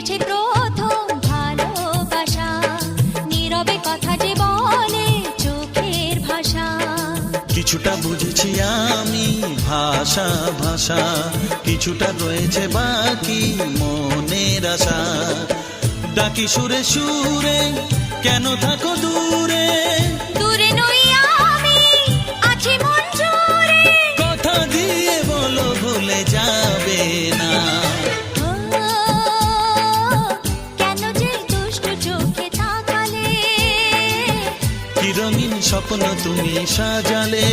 এসেছে প্রথম ভালোবাসা, নীরবে কথা যে বলে চোখের ভাষা। কিছুটা বুঝেছি আমি ভাষা ভাষা, কিছুটা রয়েছে বাকি মনের আশা। ডাকি সুরে সুরে কেন থাকো দূরে, দূরে নই আমি আছি মন জুড়ে। কথা দিয়ে বলো ভুলে যাবে না। ও, কেন যে দুষ্ট চোখে তাকালে, কি রঙিন স্বপ্ন তুমি সাজালে।